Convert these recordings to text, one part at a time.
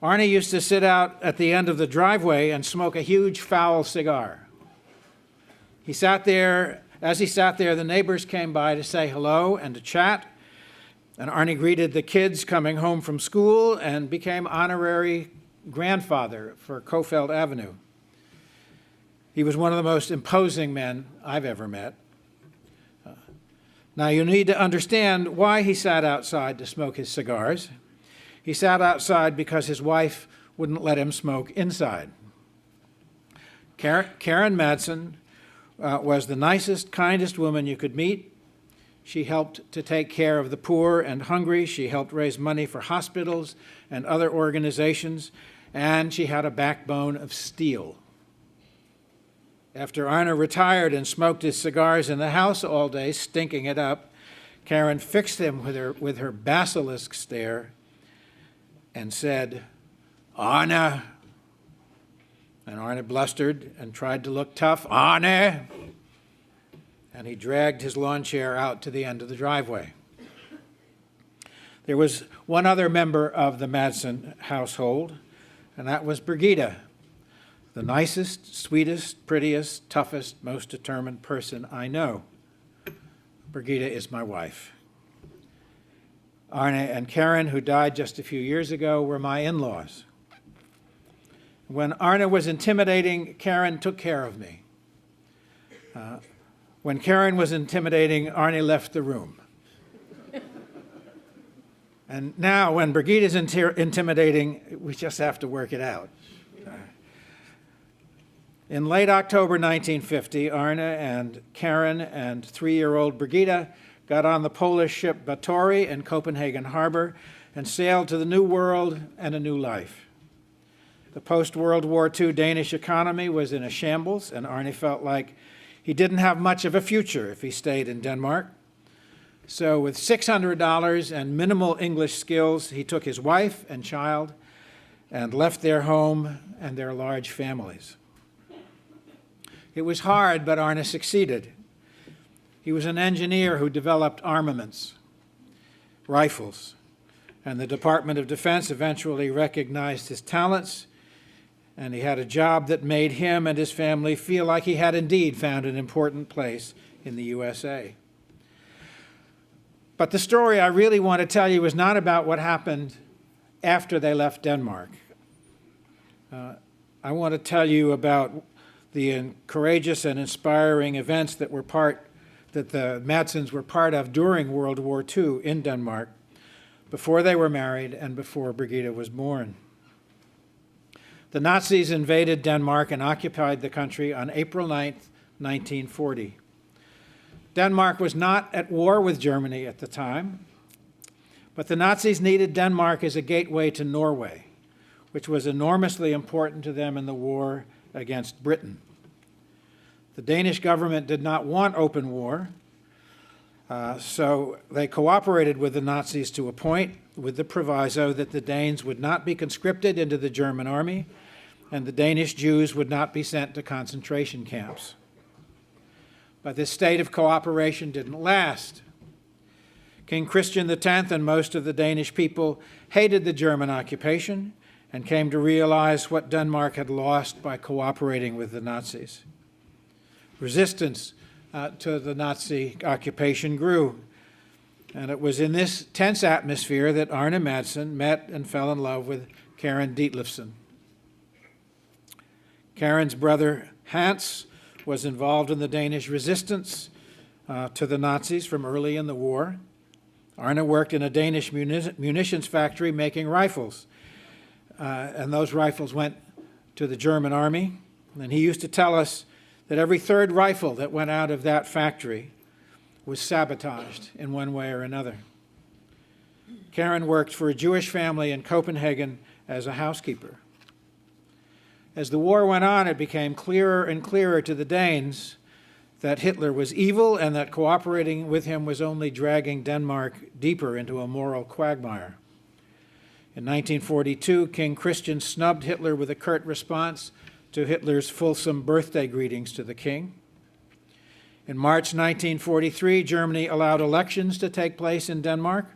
Arne used to sit out at the end of the driveway and smoke a huge foul cigar. As he sat there, the neighbors came by to say hello and to chat, and Arne greeted the kids coming home from school and became honorary grandfather for Kofeld Avenue. He was one of the most imposing men I've ever met. Now, you need to understand why he sat outside to smoke his cigars. He sat outside because his wife wouldn't let him smoke inside. Karen Madsen was the nicest, kindest woman you could meet. She helped to take care of the poor and hungry. She helped raise money for hospitals and other organizations, and she had a backbone of steel. After Arne retired and smoked his cigars in the house all day, stinking it up, Karen fixed him with her basilisk stare and said, "Arne." And Arne blustered and tried to look tough. "Arne." And he dragged his lawn chair out to the end of the driveway. There was one other member of the Madsen household, and that was Birgitta, the nicest, sweetest, prettiest, toughest, most determined person I know. Birgitta is my wife. Arne and Karen, who died just a few years ago, were my in-laws. When Arne was intimidating, Karen took care of me. When Karen was intimidating, Arne left the room. And now, when Birgitta's intimidating, we just have to work it out. In late October 1950, Arne and Karen and 3-year-old Birgitta got on the Polish ship Batory in Copenhagen Harbor and sailed to the New World and a new life. The post-World War II Danish economy was in a shambles, and Arne felt like he didn't have much of a future if he stayed in Denmark. So with $600 and minimal English skills, he took his wife and child and left their home and their large families. It was hard, but Arne succeeded. He was an engineer who developed armaments, rifles, and the Department of Defense eventually recognized his talents, and he had a job that made him and his family feel like he had indeed found an important place in the USA. But the story I really want to tell you is not about what happened after they left Denmark. I want to tell you about the courageous and inspiring events that the Madsens were part of during World War II in Denmark, before they were married and before Birgitta was born. The Nazis invaded Denmark and occupied the country on April 9th, 1940. Denmark was not at war with Germany at the time, but the Nazis needed Denmark as a gateway to Norway, which was enormously important to them in the war against Britain. The Danish government did not want open war, so they cooperated with the Nazis to a point, with the proviso that the Danes would not be conscripted into the German army and the Danish Jews would not be sent to concentration camps. But this state of cooperation didn't last. King Christian X and most of the Danish people hated the German occupation and came to realize what Denmark had lost by cooperating with the Nazis. Resistance to the Nazi occupation grew, and it was in this tense atmosphere that Arne Madsen met and fell in love with Karen Dietlefsen. Karen's brother Hans was involved in the Danish resistance to the Nazis from early in the war. Arne worked in a Danish munitions factory making rifles, and those rifles went to the German army. And he used to tell us that every third rifle that went out of that factory was sabotaged in one way or another. Karen worked for a Jewish family in Copenhagen as a housekeeper. As the war went on, it became clearer and clearer to the Danes that Hitler was evil and that cooperating with him was only dragging Denmark deeper into a moral quagmire. In 1942, King Christian snubbed Hitler with a curt response to Hitler's fulsome birthday greetings to the king. In March 1943, Germany allowed elections to take place in Denmark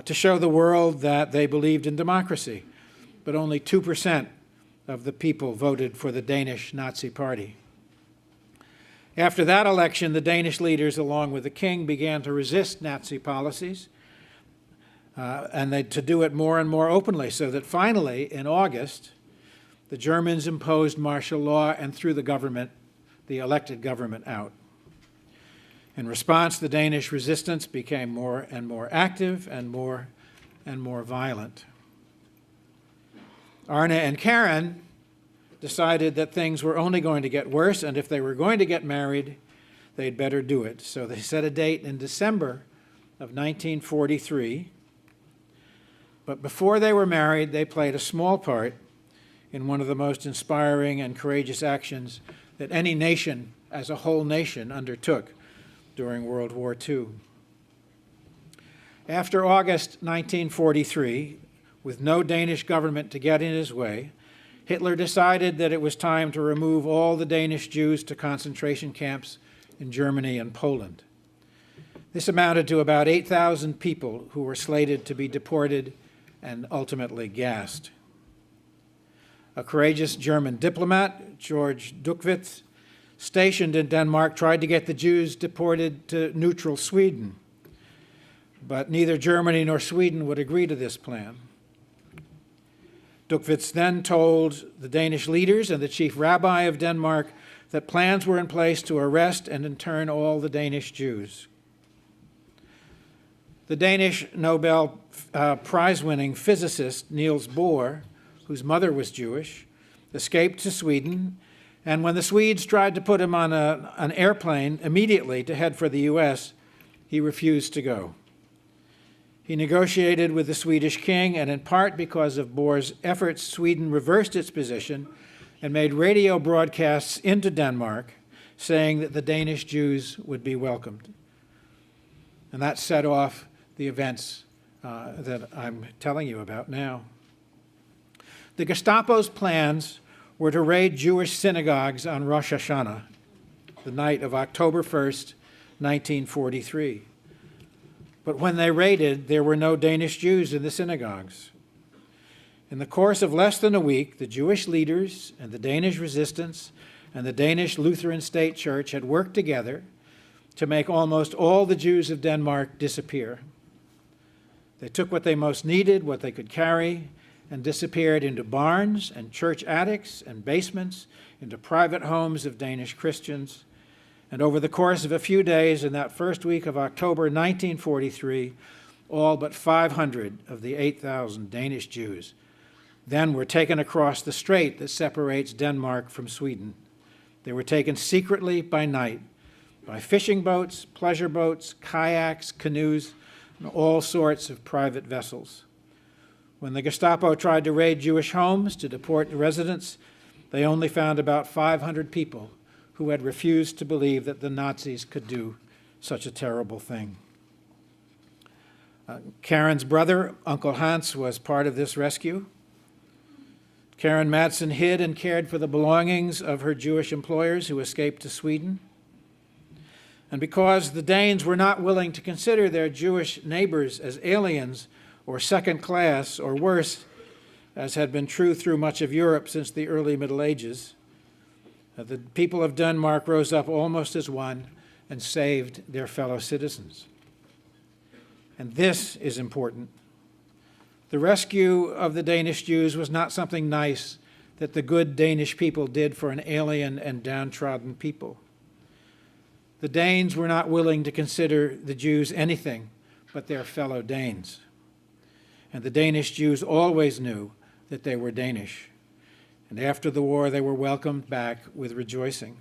to show the world that they believed in democracy. but only 2% of the people voted for the Danish Nazi Party. After that election, the Danish leaders, along with the king, began to resist Nazi policies, to do it more and more openly, so that finally, in August, the Germans imposed martial law and threw the elected government out. In response, the Danish resistance became more and more active and more violent. Arne and Karen decided that things were only going to get worse, and if they were going to get married, they'd better do it. So they set a date in December of 1943. But before they were married, they played a small part in one of the most inspiring and courageous actions that any nation, as a whole nation, undertook during World War II. After August 1943, with no Danish government to get in his way, Hitler decided that it was time to remove all the Danish Jews to concentration camps in Germany and Poland. This amounted to about 8,000 people who were slated to be deported and ultimately gassed. A courageous German diplomat, George Duckwitz, stationed in Denmark, tried to get the Jews deported to neutral Sweden, but neither Germany nor Sweden would agree to this plan. Duckwitz then told the Danish leaders and the chief rabbi of Denmark that plans were in place to arrest and intern all the Danish Jews. The Danish Nobel Prize-winning physicist Niels Bohr, whose mother was Jewish, escaped to Sweden, and when the Swedes tried to put him on an airplane immediately to head for the U.S., he refused to go. He negotiated with the Swedish king, and in part because of Bohr's efforts, Sweden reversed its position and made radio broadcasts into Denmark saying that the Danish Jews would be welcomed. And that set off the events that I'm telling you about now. The Gestapo's plans were to raid Jewish synagogues on Rosh Hashanah, the night of October 1st, 1943. But when they raided, there were no Danish Jews in the synagogues. In the course of less than a week, the Jewish leaders and the Danish resistance and the Danish Lutheran State Church had worked together to make almost all the Jews of Denmark disappear. They took what they most needed, what they could carry, and disappeared into barns and church attics and basements, into private homes of Danish Christians. And over the course of a few days in that first week of October 1943, all but 500 of the 8,000 Danish Jews then were taken across the strait that separates Denmark from Sweden. They were taken secretly by night, by fishing boats, pleasure boats, kayaks, canoes, and all sorts of private vessels. When the Gestapo tried to raid Jewish homes to deport the residents, they only found about 500 people who had refused to believe that the Nazis could do such a terrible thing. Karen's brother, Uncle Hans, was part of this rescue. Karen Madsen hid and cared for the belongings of her Jewish employers who escaped to Sweden. And because the Danes were not willing to consider their Jewish neighbors as aliens or second class or worse, as had been true through much of Europe since the early Middle Ages, the people of Denmark rose up almost as one and saved their fellow citizens. And this is important. The rescue of the Danish Jews was not something nice that the good Danish people did for an alien and downtrodden people. The Danes were not willing to consider the Jews anything but their fellow Danes. And the Danish Jews always knew that they were Danish. And after the war, they were welcomed back with rejoicing.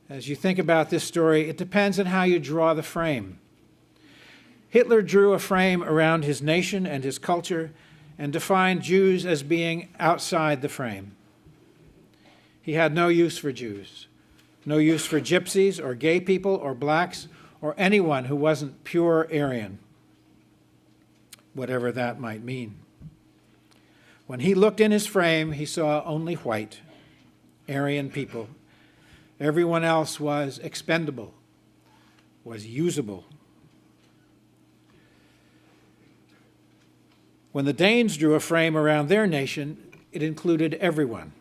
As you think about this story, it depends on how you draw the frame. Hitler drew a frame around his nation and his culture and defined Jews as being outside the frame. He had no use for Jews, no use for gypsies or gay people or blacks or anyone who wasn't pure Aryan, whatever that might mean. When he looked in his frame, he saw only white, Aryan people. Everyone else was expendable, was usable. When the Danes drew a frame around their nation, it included everyone.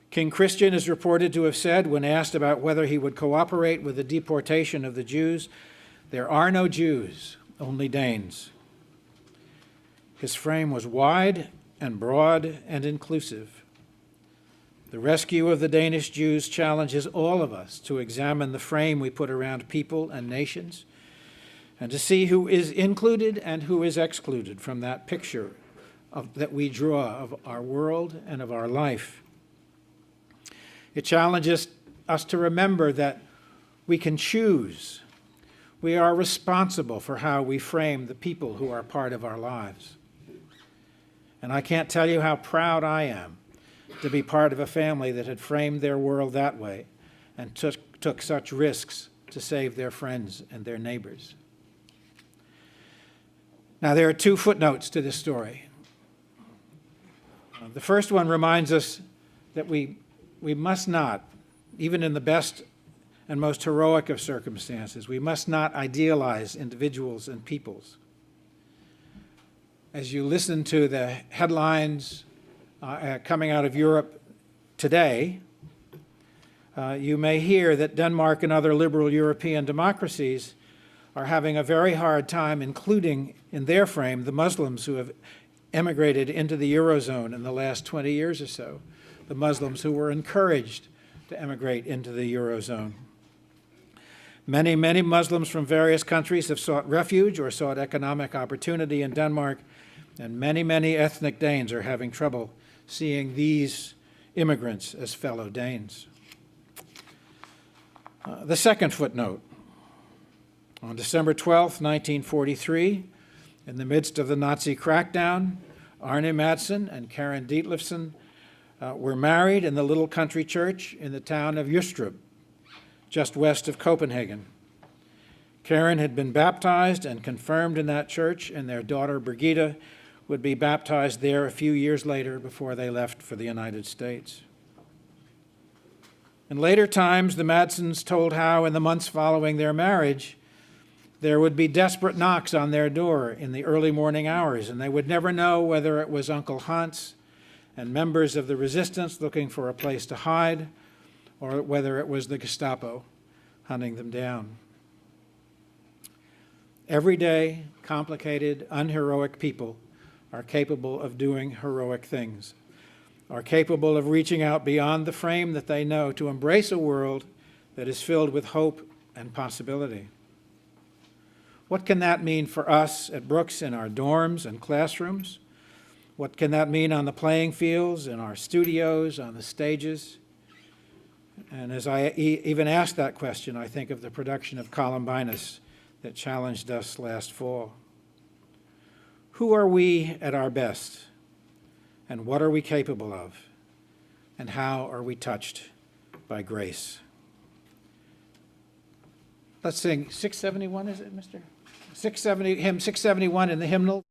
King Christian is reported to have said, when asked about whether he would cooperate with the deportation of the Jews, "There are no Jews, only Danes." His frame was wide and broad and inclusive. The rescue of the Danish Jews challenges all of us to examine the frame we put around people and nations, and to see who is included and who is excluded from that picture that we draw of our world and of our life. It challenges us to remember that we can choose. We are responsible for how we frame the people who are part of our lives. And I can't tell you how proud I am to be part of a family that had framed their world that way and took such risks to save their friends and their neighbors. Now, there are two footnotes to this story. The first one reminds us that we must not, even in the best and most heroic of circumstances, we must not idealize individuals and peoples. As you listen to the headlines coming out of Europe today, you may hear that Denmark and other liberal European democracies are having a very hard time including in their frame the Muslims who have emigrated into the Eurozone in the last 20 years or so, the Muslims who were encouraged to emigrate into the Eurozone. Many, many Muslims from various countries have sought refuge or sought economic opportunity in Denmark, and many, many ethnic Danes are having trouble seeing these immigrants as fellow Danes. The second footnote. On December 12, 1943, in the midst of the Nazi crackdown, Arne Madsen and Karen Dietlefsen were married in the little country church in the town of Jystrup, just west of Copenhagen. Karen had been baptized and confirmed in that church, and their daughter Birgitte would be baptized there a few years later before they left for the United States. In later times, the Madsens told how in the months following their marriage, there would be desperate knocks on their door in the early morning hours, and they would never know whether it was Uncle Hans and members of the resistance looking for a place to hide, or whether it was the Gestapo hunting them down. Everyday, complicated, unheroic people are capable of doing heroic things, are capable of reaching out beyond the frame that they know to embrace a world that is filled with hope and possibility. What can that mean for us at Brooks in our dorms and classrooms? What can that mean on the playing fields, in our studios, on the stages? And as I even ask that question, I think of the production of Columbinus that challenged us last fall. Who are we at our best? And what are we capable of? And how are we touched by grace? Let's sing 671, is it, Mr.? 670, hymn 671 in the hymnal.